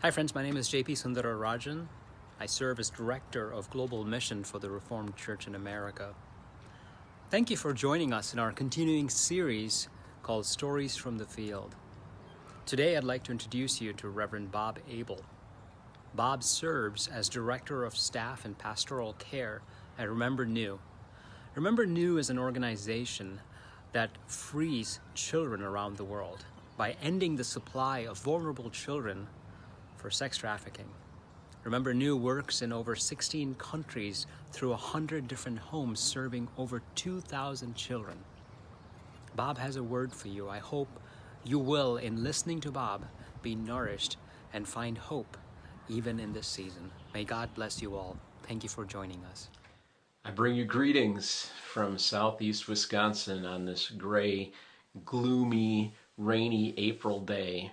Hi friends, my name is JP Sundararajan. I serve as Director of Global Mission for the Reformed Church in America. Thank you for joining us in our continuing series called Stories from the Field. Today I'd like to introduce you to Reverend Bob Abel. Bob serves as Director of Staff and Pastoral Care at Remember Nhu. Remember Nhu is an organization that frees children around the world by ending the supply of vulnerable children for sex trafficking. Remember Nhu works in over 16 countries through 100 different homes, serving over 2,000 children. Bob has a word for you. I hope you will, in listening to Bob, be nourished and find hope even in this season. May God bless you all. Thank you for joining us. I bring you greetings from southeast Wisconsin on this gray, gloomy, rainy April day.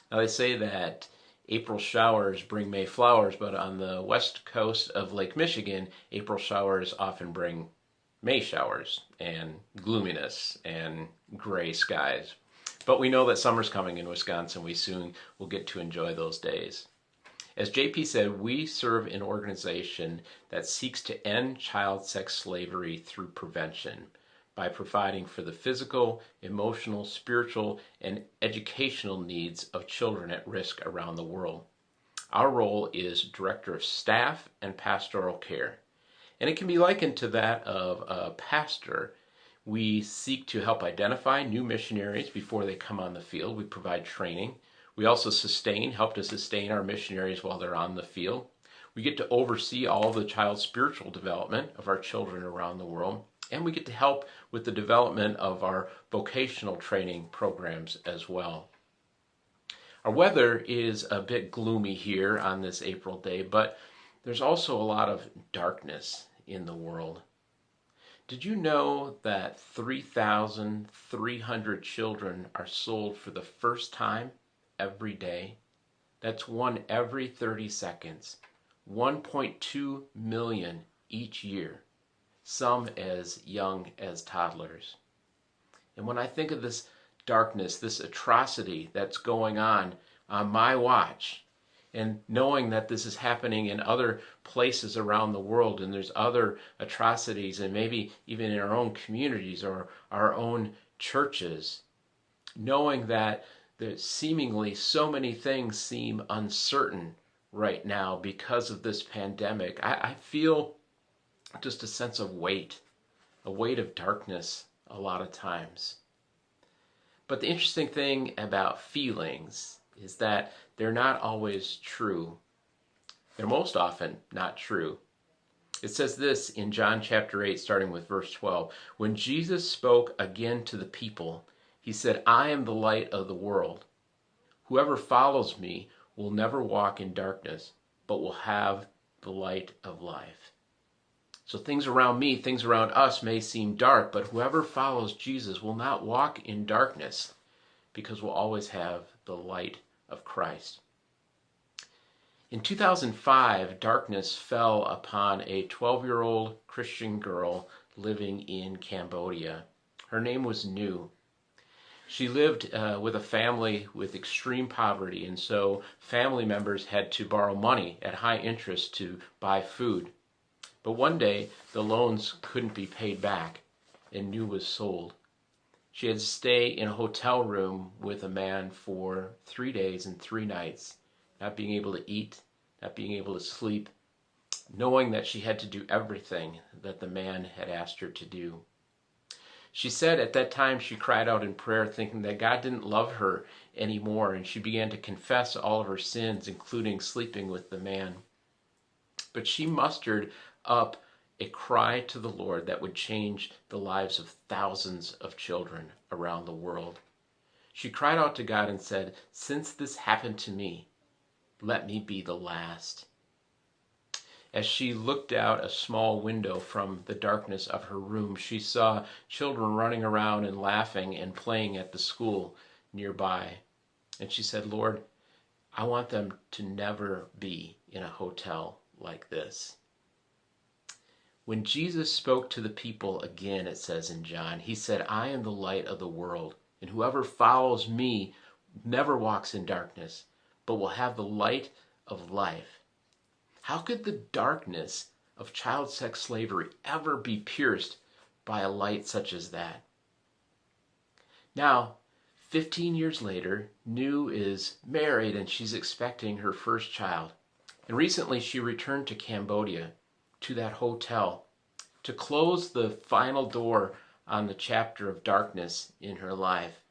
Now they say that April showers bring May flowers, but on the west coast of Lake Michigan, April showers often bring May showers and gloominess and gray skies. But we know that summer's coming in Wisconsin. We soon will get to enjoy those days. As JP said, we serve an organization that seeks to end child sex slavery through prevention by providing for the physical, emotional, spiritual, and educational needs of children at risk around the world. Our role is Director of Staff and Pastoral Care, and it can be likened to that of a pastor. We seek to help identify new missionaries before they come on the field. We provide training. We also help to sustain our missionaries while they're on the field. We get to oversee all of the child's spiritual development of our children around the world. And we get to help with the development of our vocational training programs as well. Our weather is a bit gloomy here on this April day, but there's also a lot of darkness in the world. Did you know that 3,300 children are sold for the first time every day? That's one every 30 seconds. 1.2 million each year. Some as young as toddlers. And when I think of this darkness, this atrocity that's going on my watch, and knowing that this is happening in other places around the world, and there's other atrocities, and maybe even in our own communities or our own churches, knowing that there's seemingly so many things seem uncertain right now because of this pandemic, I feel just a sense of weight, a weight of darkness a lot of times. But the interesting thing about feelings is that they're not always true. They're most often not true. It says this in John chapter 8, starting with verse 12. When Jesus spoke again to the people, he said, I am the light of the world. Whoever follows me will never walk in darkness, but will have the light of life. So things around me, things around us may seem dark, but whoever follows Jesus will not walk in darkness because we'll always have the light of Christ. In 2005, darkness fell upon a 12-year-old Christian girl living in Cambodia. Her name was Nhu. She lived with a family with extreme poverty, and so family members had to borrow money at high interest to buy food. But one day, the loans couldn't be paid back, and Nhu was sold. She had to stay in a hotel room with a man for 3 days and 3 nights, not being able to eat, not being able to sleep, knowing that she had to do everything that the man had asked her to do. She said at that time she cried out in prayer, thinking that God didn't love her anymore, and she began to confess all of her sins, including sleeping with the man. But she mustered up a cry to the Lord that would change the lives of thousands of children around the world. She cried out to God and said, since this happened to me, let me be the last. As she looked out a small window from the darkness of her room, she saw children running around and laughing and playing at the school nearby. And she said, Lord, I want them to never be in a hotel like this. When Jesus spoke to the people again, it says in John, he said, I am the light of the world, and whoever follows me never walks in darkness, but will have the light of life. How could the darkness of child sex slavery ever be pierced by a light such as that? Now, 15 years later, Nhu is married and she's expecting her first child. And recently she returned to Cambodia, to that hotel, to close the final door on the chapter of darkness in her life.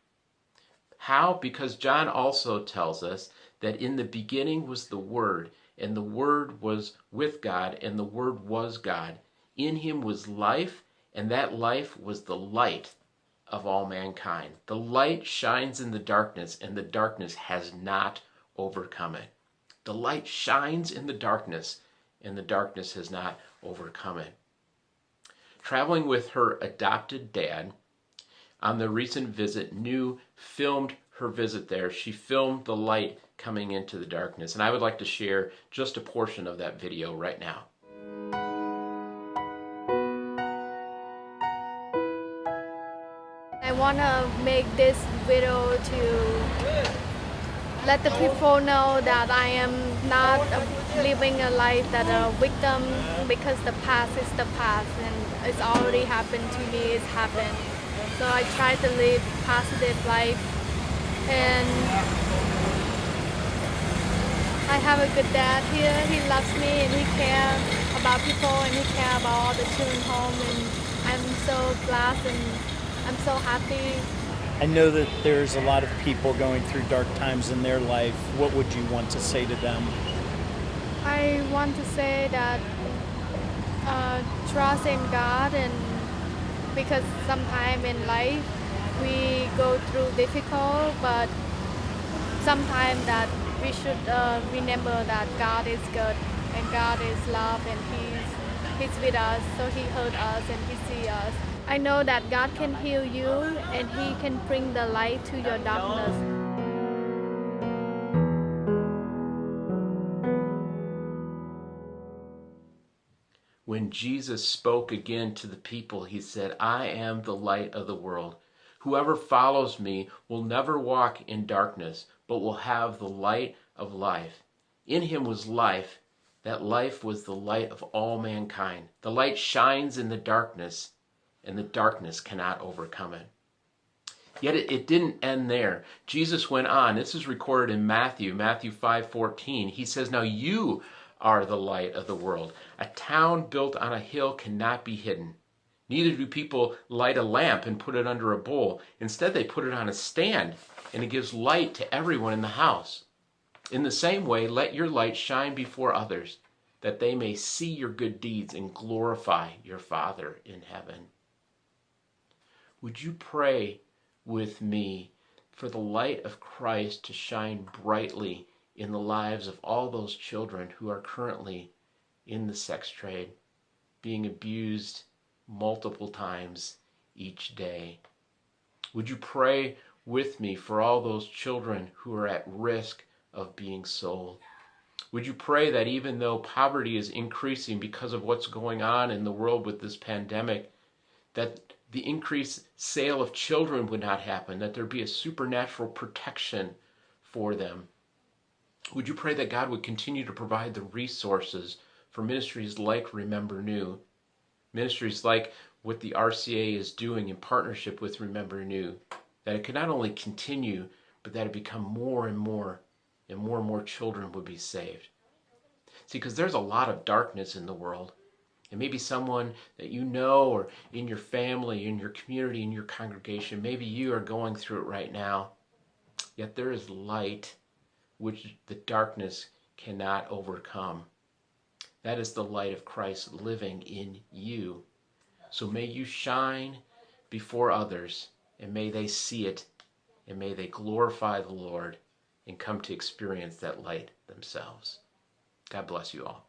How? Because John also tells us that in the beginning was the Word, and the Word was with God, and the Word was God. In him was life, and that life was the light of all mankind. The light shines in the darkness, and the darkness has not overcome it. The light shines in the darkness, and the darkness has not overcome it. Traveling with her adopted dad on the recent visit, Nhu filmed her visit there. She filmed the light coming into the darkness, and I would like to share just a portion of that video right now. I want to make this video to let the people know that I am not living a life that a victim, because the past is the past and it's already happened to me, it's happened. So I try to live positive life, and I have a good dad here. He loves me and he cares about people and he cares about all the children home, and I'm so blessed and I'm so happy. I know that there's a lot of people going through dark times in their life. What would you want to say to them? I want to say that trust in God, and because sometimes in life we go through difficult, but sometimes that we should remember that God is good and God is love, and He's with us, so He heard us and He sees us. I know that God can heal you and He can bring the light to your darkness. When Jesus spoke again to the people, he said, "I am the light of the world. Whoever follows me will never walk in darkness, but will have the light of life." In him was life. That life was the light of all mankind. The light shines in the darkness, and the darkness cannot overcome it. Yet it didn't end there. Jesus went on. This is recorded in Matthew 5:14. He says, "Now you are the light of the world. A town built on a hill cannot be hidden. Neither do people light a lamp and put it under a bowl. Instead, they put it on a stand, and it gives light to everyone in the house. In the same way, let your light shine before others, that they may see your good deeds and glorify your Father in heaven." Would you pray with me for the light of Christ to shine brightly in the lives of all those children who are currently in the sex trade, being abused multiple times each day? Would you pray with me for all those children who are at risk of being sold? Would you pray that even though poverty is increasing because of what's going on in the world with this pandemic, that the increased sale of children would not happen, that there be a supernatural protection for them? Would you pray that God would continue to provide the resources for ministries like Remember Nhu, ministries like what the RCA is doing in partnership with Remember Nhu, that it could not only continue, but that it become more and more children would be saved? See, because there's a lot of darkness in the world. And maybe someone that you know, or in your family, in your community, in your congregation, maybe you are going through it right now. Yet there is light which the darkness cannot overcome. That is the light of Christ living in you. So may you shine before others, and may they see it, and may they glorify the Lord and come to experience that light themselves. God bless you all.